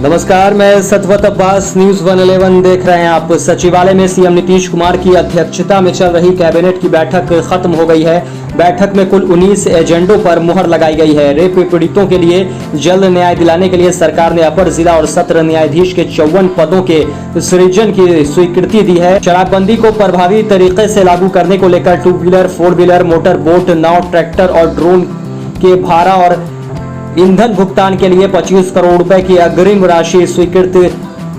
नमस्कार, मैं सतवत अब्बास, न्यूज 111 देख रहे हैं आप। सचिवालय में सीएम नीतीश कुमार की अध्यक्षता में चल रही कैबिनेट की बैठक खत्म हो गई है। बैठक में कुल 19 एजेंडों पर मुहर लगाई गई है। रेप पीड़ितों के लिए जल्द न्याय दिलाने के लिए सरकार ने अपर जिला और सत्र न्यायाधीश के 54 पदों के सृजन की स्वीकृति दी है। शराबबंदी को प्रभावी तरीके से लागू करने को लेकर 2 व्हीलर, 4 व्हीलर, मोटर बोट, नाव, ट्रैक्टर और ड्रोन के भाड़ा और ईंधन भुगतान के लिए 25 करोड़ रुपए की अग्रिम राशि स्वीकृत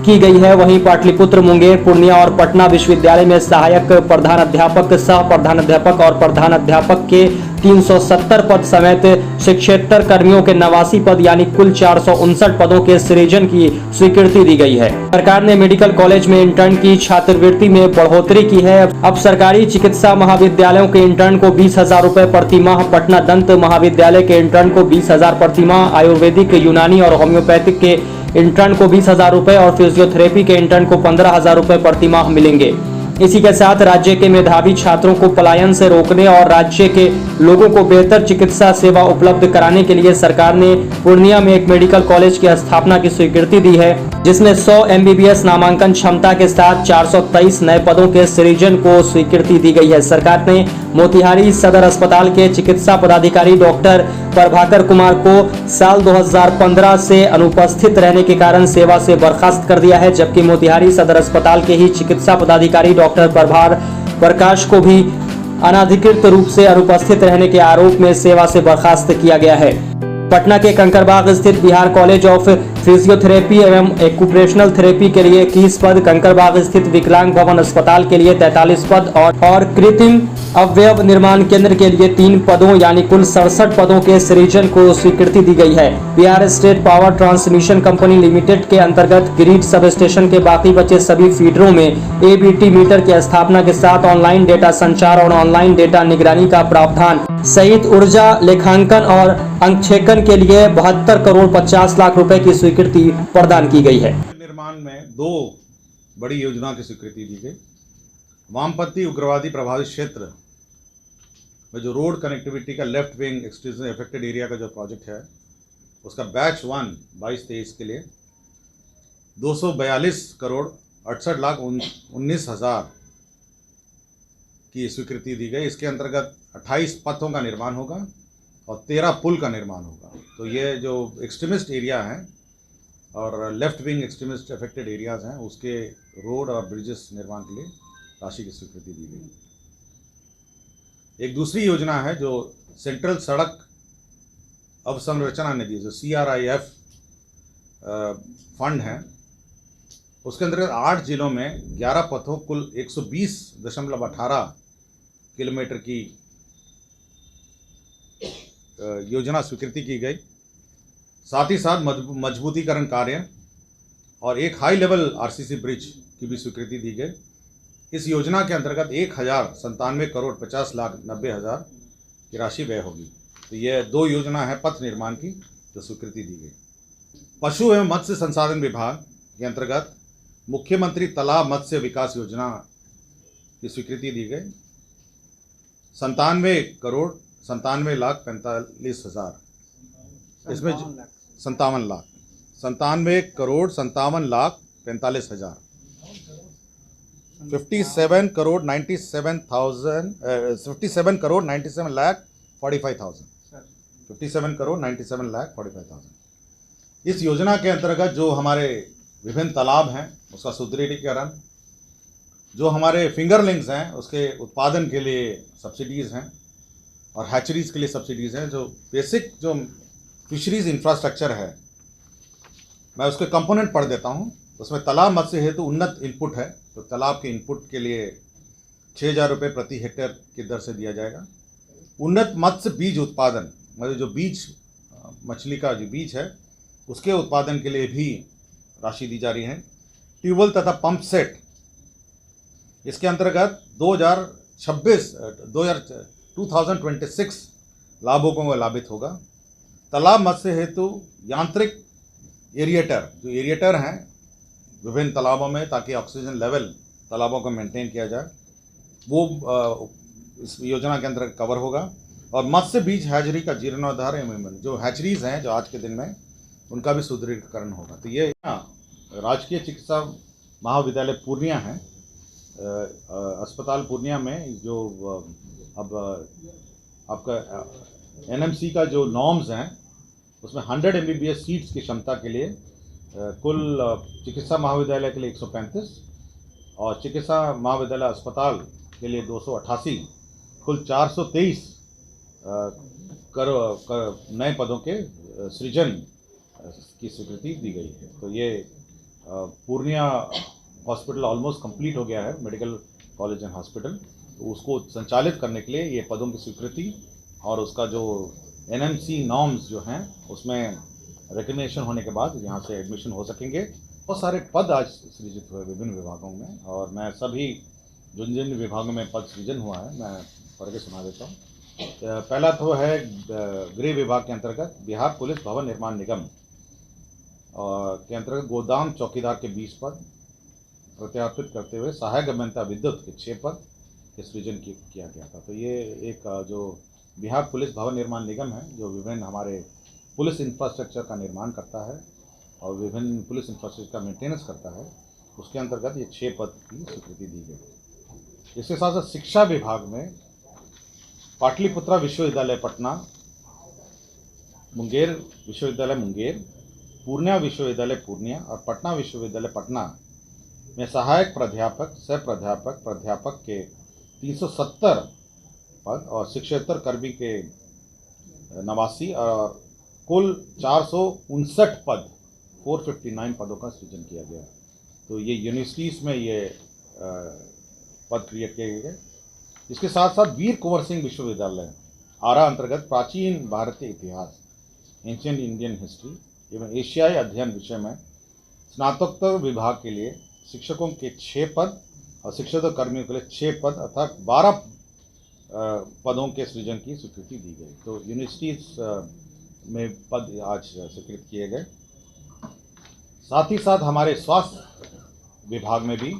की गई है। वहीं पाटलिपुत्र, मुंगेर, पूर्णिया और पटना विश्वविद्यालय में सहायक प्रधानाध्यापक, सह प्रधानाध्यापक और प्रधानाध्यापक के 370 पद समेत शिक्षेतर कर्मियों के 89 पद यानी कुल 459 पदों के सृजन की स्वीकृति दी गई है। सरकार ने मेडिकल कॉलेज में इंटर्न की छात्रवृत्ति में बढ़ोतरी की है। अब सरकारी चिकित्सा महाविद्यालयों के इंटर्न को 20,000 रुपए प्रति माह, पटना दंत महाविद्यालय के इंटर्न को 20,000 प्रति माह, आयुर्वेदिक, यूनानी और होम्योपैथिक के इंटर्न को 20,000 रुपए और फिजियोथेरेपी के इंटर्न को 15,000 रुपए प्रति माह मिलेंगे। इसी के साथ राज्य के मेधावी छात्रों को पलायन से रोकने और राज्य के लोगों को बेहतर चिकित्सा सेवा उपलब्ध कराने के लिए सरकार ने पूर्णिया में एक मेडिकल कॉलेज की स्थापना की स्वीकृति दी है, जिसमें 100 MBBS नामांकन क्षमता के साथ 423 नए पदों के सृजन को स्वीकृति दी गई है। सरकार ने मोतिहारी सदर अस्पताल के चिकित्सा पदाधिकारी डॉक्टर प्रभाकर कुमार को साल 2015 से अनुपस्थित रहने के कारण सेवा से बर्खास्त कर दिया है, जबकि मोतिहारी सदर अस्पताल के ही चिकित्सा पदाधिकारी डॉक्टर प्रभार प्रकाश को भी अनाधिकृत रूप से अनुपस्थित रहने के आरोप में सेवा से बर्खास्त किया गया है। पटना के कंकड़बाग स्थित बिहार कॉलेज ऑफ फिजियोथेरेपी एवं एक्यूप्रेशनल थेरेपी के लिए 21 पद, कंकड़बाग स्थित विकलांग भवन अस्पताल के लिए 43 पद और कृत्रिम अवयव निर्माण केंद्र के लिए 3 पदों यानी कुल 67 पदों के सृजन को स्वीकृति दी गई है। Bihar state power transmission company limited के अंतर्गत ग्रिड सब स्टेशन के बाकी बचे सभी फीडरों में ABT मीटर की स्थापना के साथ ऑनलाइन डेटा संचार और ऑनलाइन डेटा निगरानी का प्रावधान सहित ऊर्जा लेखांकन और अंकेक्षण के लिए 72 करोड़ 50 लाख रुपए की स्वीकृति प्रदान की गई है। निर्माण में 2 बड़ी योजना की स्वीकृति दी गई। वामपंथी उग्रवादी प्रभावित क्षेत्र में जो रोड कनेक्टिविटी का लेफ्ट विंग एक्सट्रीजम अफेक्टेड एरिया का जो प्रोजेक्ट है, उसका बैच 1 22-23 के लिए 242 करोड़ 68 लाख 19 हज़ार की स्वीकृति दी गई। इसके अंतर्गत 28 पथों का निर्माण होगा और 13 पुल का निर्माण होगा। तो ये जो एक्सट्रीमिस्ट एरिया हैं और left wing extremist affected areas हैं, उसके रोड और ब्रिजेस निर्माण के लिए राशि की स्वीकृति दी गई। एक दूसरी योजना है जो सेंट्रल सड़क अवसंरचना निधि, जो CRIF फंड है, उसके अंतर्गत 8 जिलों में 11 पथों कुल 120.18 किलोमीटर की योजना स्वीकृति की गई। साथ ही साथ मजबूतीकरण कार्य और एक हाई लेवल RCC ब्रिज की भी स्वीकृति दी गई। इस योजना के अंतर्गत 1,097 करोड़ 50 लाख 90 हज़ार की राशि व्यय होगी। तो ये 2 योजना है पथ निर्माण की जो स्वीकृति दी गई। पशु एवं मत्स्य संसाधन विभाग के अंतर्गत मुख्यमंत्री तालाब मत्स्य विकास योजना की स्वीकृति दी गई। 97 करोड़ 97 लाख 45 हज़ार, इसमें 57 लाख 97 करोड़ 57 लाख 45 हज़ार, 57 करोड़ 97 लाख 45,000, 57 करोड़ 97 लाख 45,000। इस योजना के अंतर्गत जो हमारे विभिन्न तालाब हैं उसका सुदृढ़ीकरण, जो हमारे फिंगरलिंग्स हैं उसके उत्पादन के लिए सब्सिडीज़ हैं और हैचरीज़ के लिए सब्सिडीज़ हैं। जो बेसिक जो फिशरीज़ इंफ्रास्ट्रक्चर है, मैं उसके कंपोनेंट पढ़ देता हूँ। उसमें तालाब मत्स्य हेतु उन्नत इनपुट है, तो तालाब के इनपुट के लिए 6,000 रुपये प्रति हेक्टेयर की दर से दिया जाएगा। उन्नत मत्स्य बीज उत्पादन, मतलब जो बीज मछली का जो बीज है उसके उत्पादन के लिए भी राशि दी जा रही है। ट्यूबवेल तथा पंप सेट, इसके अंतर्गत 2026 लाभुकों को लाभित होगा। तालाब मत्स्य हेतु यांत्रिक एरिएटर, जो एरिएटर हैं विभिन्न तालाबों में ताकि ऑक्सीजन लेवल तालाबों को मेंटेन किया जाए, वो इस योजना के अंतर्गत कवर होगा। और मत्स्य बीज हैचरी का जीर्णोद्धार, जो हैचरीज़ हैं जो आज के दिन में उनका भी सुदृढ़ीकरण होगा। तो ये राजकीय चिकित्सा महाविद्यालय पूर्णिया है, अस्पताल पूर्णिया में जो अब आपका एनएमसी का जो नॉर्म्स हैं उसमें 100 MBBS सीट्स की क्षमता के लिए कुल चिकित्सा महाविद्यालय के लिए 135 और चिकित्सा महाविद्यालय अस्पताल के लिए 288, कुल 423 नए पदों के सृजन की स्वीकृति दी गई है। तो ये पूर्णिया हॉस्पिटल ऑलमोस्ट कंप्लीट हो गया है, मेडिकल कॉलेज एंड हॉस्पिटल। तो उसको संचालित करने के लिए ये पदों की स्वीकृति और उसका जो एनएमसी नॉर्म्स जो हैं उसमें रिकग्निशन होने के बाद यहाँ से एडमिशन हो सकेंगे। बहुत सारे पद आज सृजित हुए विभिन्न विभागों में, और मैं सभी जिन जिन विभागों में पद सृजन हुआ है मैं पढ़ के सुना देता हूँ। पहला तो है गृह विभाग के अंतर्गत बिहार पुलिस भवन निर्माण निगम और के अंतर्गत गोदाम चौकीदार के 20 पद प्रत्यार्पित करते हुए सहायक अभियंता विद्युत के 6 पद के सृजन किया गया था। तो ये एक जो बिहार पुलिस भवन निर्माण निगम है जो विभिन्न हमारे पुलिस इंफ्रास्ट्रक्चर का निर्माण करता है और विभिन्न पुलिस इंफ्रास्ट्रक्चर का मेंटेनेंस करता है, उसके अंतर्गत ये 6 पद की स्वीकृति दी गई। इसके साथ साथ शिक्षा विभाग में पाटलिपुत्रा विश्वविद्यालय पटना, मुंगेर विश्वविद्यालय मुंगेर, पूर्णिया विश्वविद्यालय पूर्णिया और पटना विश्वविद्यालय पटना में सहायक प्राध्यापक, सह प्राध्यापक, प्राध्यापक के 370 पद और शिक्षेतर कर्मी के 89 और कुल 459 पद 459 पदों का सृजन किया गया। तो ये यूनिवर्सिटीज़ में ये पद क्रिएट किए गए। इसके साथ साथ वीर कुंवर सिंह विश्वविद्यालय आरा अंतर्गत प्राचीन भारतीय इतिहास, एंशिएंट इंडियन हिस्ट्री एवं एशियाई अध्ययन विषय में स्नातकोत्तर विभाग के लिए शिक्षकों के 6 पद और शिक्षक कर्मियों के लिए 6 पद अर्थात 12 पदों के सृजन की स्वीकृति दी गई। तो यूनिवर्सिटीज़ में पद आज स्वीकृत किए गए। साथ ही साथ हमारे स्वास्थ्य विभाग में भी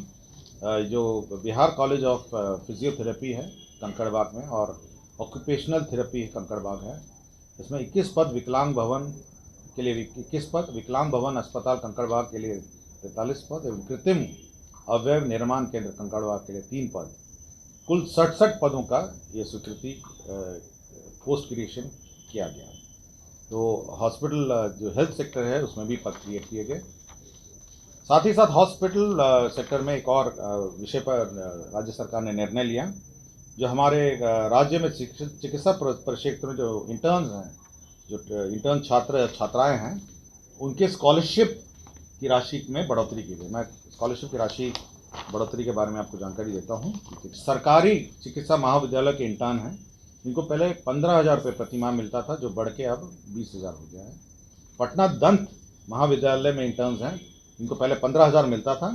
जो बिहार कॉलेज ऑफ फिजियोथेरेपी है कंकड़बाग में और ऑक्यूपेशनल थेरेपी कंकड़बाग है, इसमें 21 पद विकलांग भवन के लिए 21 पद, विकलांग भवन अस्पताल कंकड़बाग के लिए 43 पद एवं कृत्रिम अवयव निर्माण केंद्र कंकड़बाग के लिए 3 पद, कुल 67 पदों का ये स्वीकृति पोस्ट क्रिएशन किया गया। तो हॉस्पिटल जो हेल्थ सेक्टर है उसमें भी पद क्रिएट किए गए। साथ ही साथ हॉस्पिटल सेक्टर में एक और विषय पर राज्य सरकार ने निर्णय लिया, जो हमारे राज्य में चिकित्सा परिक्षेत्र में जो इंटर्न्स हैं, जो इंटर्न छात्र छात्राएं हैं, उनके स्कॉलरशिप की राशि में बढ़ोतरी की गई। मैं स्कॉलरशिप की राशि बढ़ोतरी के बारे में आपको जानकारी देता हूँ। सरकारी चिकित्सा महाविद्यालय के इंटर्न हैं, इनको पहले 15,000 रुपये प्रति माह मिलता था, जो बढ़ के अब 20,000 हो गया है। पटना दंत महाविद्यालय में इंटर्न्स हैं, इनको पहले 15,000 मिलता था,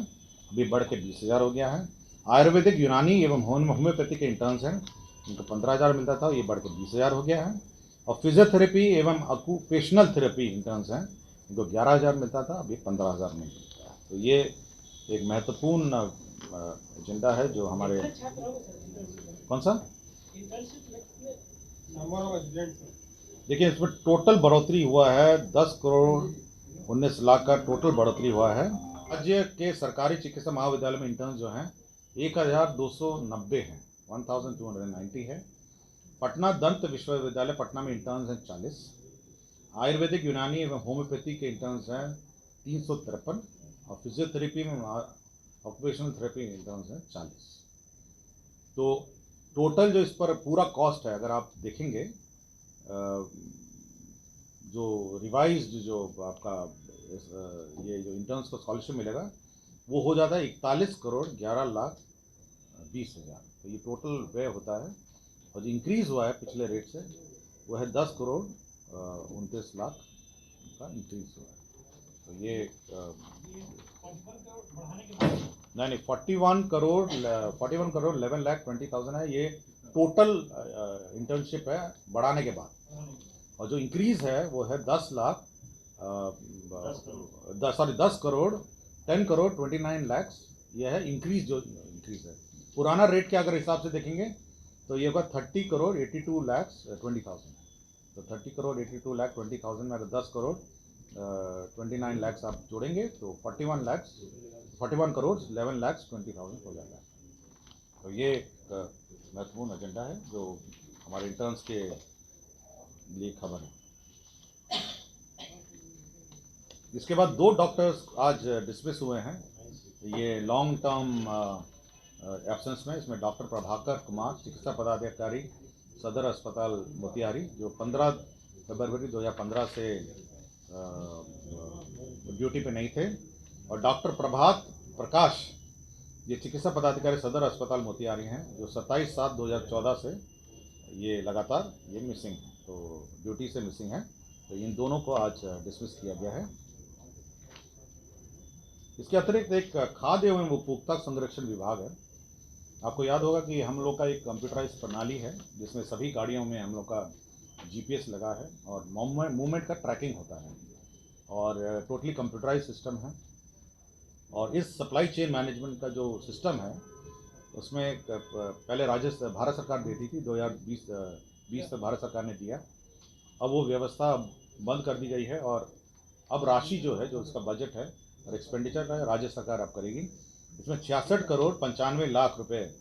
अभी बढ़ के 20,000 हो गया है। आयुर्वेदिक, यूनानी एवं होम्योपैथी के इंटर्न्स हैं, इनको 15,000 मिलता था, ये बढ़ के 20,000 हो गया है। और फिजियोथेरेपी एवं ऑक्यूपेशनल थेरेपी इंटर्न्स हैं, इनको 11,000 मिलता था, अभी 15,000 मिलता है। तो ये एक महत्वपूर्ण एजेंडा है जो हमारे कौन सा देखिए, इसमें टोटल बढ़ोतरी हुआ है 10 करोड़ 19 लाख का टोटल बढ़ोतरी हुआ है। राज्य के सरकारी चिकित्सा महाविद्यालय में इंटर्न्स जो हैं 1,290 हैं, 1,290 है। पटना दंत विश्वविद्यालय पटना में इंटर्न्स हैं 40। आयुर्वेदिक, यूनानी एवं होम्योपैथी के इंटर्न्स हैं 353 और फिजियोथेरेपी में ऑक्यूपेशनल थेरेपी इंटर्न्स हैं 40। तो टोटल जो इस पर पूरा कॉस्ट है, अगर आप देखेंगे जो रिवाइज्ड जो आपका ये जो इंटर्न्स को स्कॉलरशिप मिलेगा वो हो जाता है 41 करोड़ 11 लाख 20 हज़ार। तो ये टोटल व्यय होता है, और जो इंक्रीज़ हुआ है पिछले रेट से वो है 10 करोड़ 29 लाख का इंक्रीज़ हुआ है। तो ये नहीं 41 करोड़ 11 लाख 20,000 है, ये टोटल इंटर्नशिप है बढ़ाने के बाद। और जो इंक्रीज़ है वो है 10 करोड़ 10 करोड़ 29 लाख, ये है इंक्रीज़। जो इंक्रीज़ है पुराना रेट के अगर हिसाब से देखेंगे तो ये होगा 30 करोड़ 82 लाख 20,000। तो 30 करोड़ 82 लाख 20,000 में अगर 10 करोड़ 29 lakhs आप जोड़ेंगे तो 41 करोड़ 11 lakhs 20,000 हो जाएगा। तो ये एक महत्वपूर्ण एजेंडा है जो हमारे इंटर्न्स के लिए खबर है। इसके बाद 2 डॉक्टर्स आज डिसमिस हुए हैं ये लॉन्ग टर्म एब्सेंस में। इसमें डॉक्टर प्रभाकर कुमार, चिकित्सा पदाधिकारी, सदर अस्पताल मोतिहारी, जो 15 फरवरी 2015 से ड्यूटी पे नहीं थे, और डॉक्टर प्रभात प्रकाश, ये चिकित्सा पदाधिकारी सदर अस्पताल मोतिहारी हैं, जो 27/7/2014 से ये लगातार ये मिसिंग है, तो ड्यूटी से मिसिंग है। तो इन दोनों को आज डिसमिस किया गया है। इसके अतिरिक्त एक खाद्य एवं उपभोक्ता संरक्षण विभाग है। आपको याद होगा कि हम लोग का एक कंप्यूटराइज्ड प्रणाली है जिसमें सभी गाड़ियों में हम लोग का GPS लगा है और मूवमेंट का ट्रैकिंग होता है और टोटली कंप्यूटराइज सिस्टम है। और इस सप्लाई चेन मैनेजमेंट का जो सिस्टम है उसमें पहले भारत सरकार देती थी, 2020 तक भारत सरकार ने दिया। अब वो व्यवस्था बंद कर दी गई है और अब राशि जो है, जो इसका बजट है और एक्सपेंडिचर है, राज्य सरकार अब करेगी। इसमें 66 करोड़ 95 लाख रुपए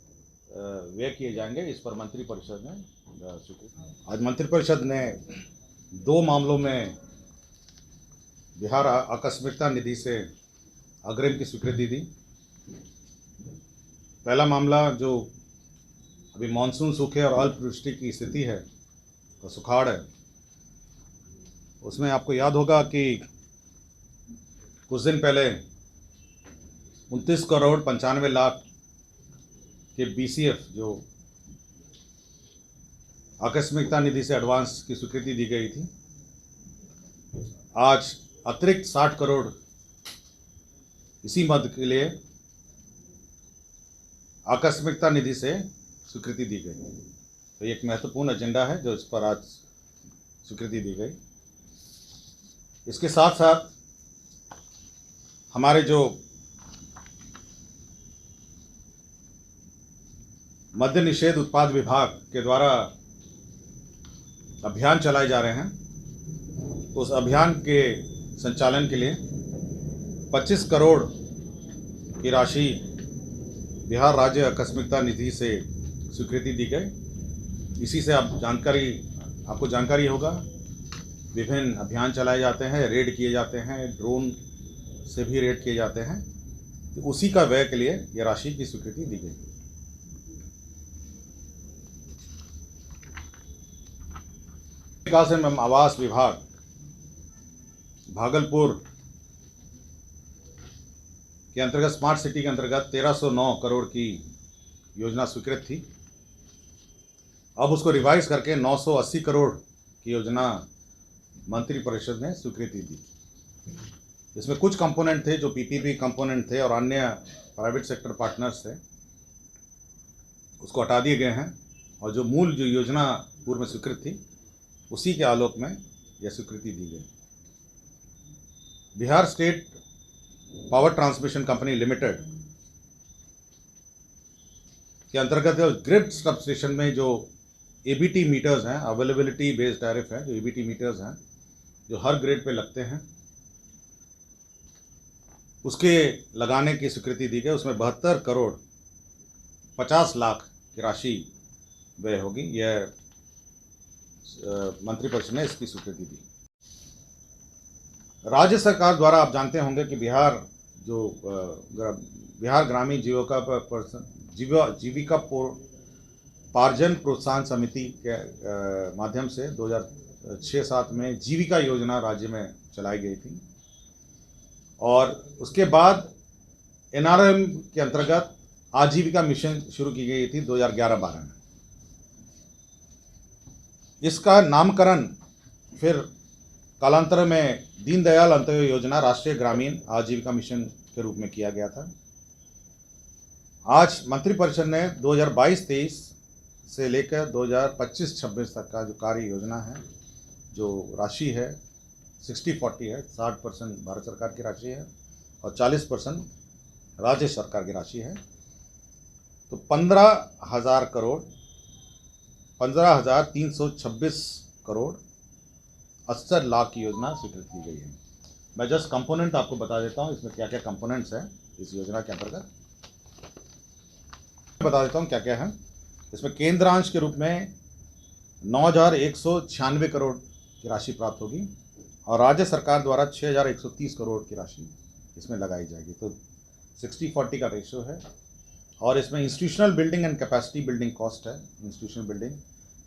व्यय किए जाएंगे। इस पर मंत्रिपरिषद ने आज मंत्रिपरिषद ने 2 मामलों में बिहार आकस्मिकता निधि से अग्रिम की स्वीकृति दी। पहला मामला जो अभी मानसून सूखे और अल्पवृष्टि की स्थिति है, तो सुखाड़ है, उसमें आपको याद होगा कि कुछ दिन पहले 29 करोड़ 95 लाख के BCF जो आकस्मिकता निधि से एडवांस की स्वीकृति दी गई थी, आज अतिरिक्त 60 करोड़ इसी मद के लिए आकस्मिकता निधि से स्वीकृति दी गई। तो ये एक महत्वपूर्ण एजेंडा है जो इस पर आज स्वीकृति दी गई। इसके साथ साथ हमारे जो मद्य निषेध उत्पाद विभाग के द्वारा अभियान चलाए जा रहे हैं, उस अभियान के संचालन के लिए 25 करोड़ की राशि बिहार राज्य आकस्मिकता निधि से स्वीकृति दी गई। इसी से आपको जानकारी होगा, विभिन्न अभियान चलाए जाते हैं, रेड किए जाते हैं, ड्रोन से भी रेड किए जाते हैं। तो उसी का व्यय के लिए यह राशि की स्वीकृति दी गई। विकास एवं आवास विभाग भागलपुर के अंतर्गत स्मार्ट सिटी के अंतर्गत 1309 करोड़ की योजना स्वीकृत थी। अब उसको रिवाइज करके 980 करोड़ की योजना मंत्रिपरिषद ने स्वीकृति दी। इसमें कुछ कंपोनेंट थे जो PPP कंपोनेंट थे और अन्य प्राइवेट सेक्टर पार्टनर्स थे, उसको हटा दिए गए हैं, और जो मूल जो योजना पूर्व में स्वीकृत थी उसी के आलोक में यह स्वीकृति दी गई। Bihar state power transmission company limited के अंतर्गत ग्रिड सब स्टेशन में जो ABT मीटर्स हैं, अवेलेबिलिटी बेस्ड टैरिफ है, जो ABT मीटर्स हैं जो हर ग्रेड पे लगते हैं, उसके लगाने की स्वीकृति दी गई। उसमें 72 करोड़ 50 लाख की राशि व्यय होगी। यह मंत्रिपरिषद ने इसकी स्वीकृति दी। राज्य सरकार द्वारा आप जानते होंगे कि बिहार ग्रामीण जीविका पार्जन प्रोत्साहन समिति के माध्यम से 2006-07 में जीविका योजना राज्य में चलाई गई थी, और उसके बाद NRM के अंतर्गत आजीविका मिशन शुरू की गई थी 2011-12 में। इसका नामकरण फिर कालांतर में दीनदयाल अंत्योदय योजना राष्ट्रीय ग्रामीण आजीविका मिशन के रूप में किया गया था। आज मंत्रिपरिषद ने 2022-23 से लेकर 2025-26 तक का जो कार्य योजना है, जो राशि है 60-40 है, 60% भारत सरकार की राशि है और 40% राज्य सरकार की राशि है। तो 15,326 करोड़ 68 लाख की योजना स्वीकृत की गई है। मैं जस्ट कंपोनेंट आपको बता देता हूँ इसमें क्या क्या कंपोनेंट्स हैं इस योजना के अंतर्गत। बता देता हूँ क्या क्या है इसमें। केंद्रांश के रूप में 9,196 करोड़ की राशि प्राप्त होगी और राज्य सरकार द्वारा 6,130 करोड़ की राशि इसमें लगाई जाएगी। तो 60-40 का रेशियो है। और इसमें institutional building and capacity building cost है, इंस्टीट्यूशनल बिल्डिंग,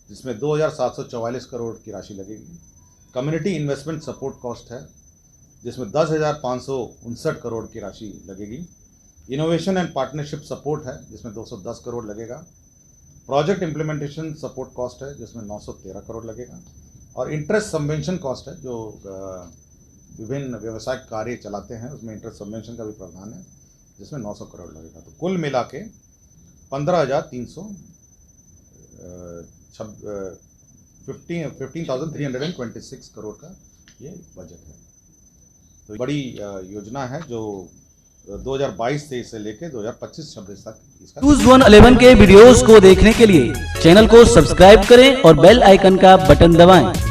जिसमें 2,744 करोड़ की राशि लगेगी। कम्युनिटी इन्वेस्टमेंट सपोर्ट कॉस्ट है जिसमें 10,559 करोड़ की राशि लगेगी। इनोवेशन एंड पार्टनरशिप सपोर्ट है जिसमें 210 करोड़ लगेगा। प्रोजेक्ट इम्प्लीमेंटेशन सपोर्ट कॉस्ट है जिसमें 913 करोड़ लगेगा। और इंटरेस्ट सबवेंशन कॉस्ट है जो विभिन्न व्यवसायिक कार्य चलाते हैं उसमें इंटरेस्ट सबवेंशन का भी प्रावधान है जिसमें 900 करोड़ लगेगा। तो कुल मिला के 15,326 करोड़ का ये बजट है। तो बड़ी योजना है जो 2022-23 से लेकर 2025-26 तक इसका। न्यूज़ 111 के वीडियोस को देखने के लिए चैनल को सब्सक्राइब करें और बेल आइकन का बटन दबाएं।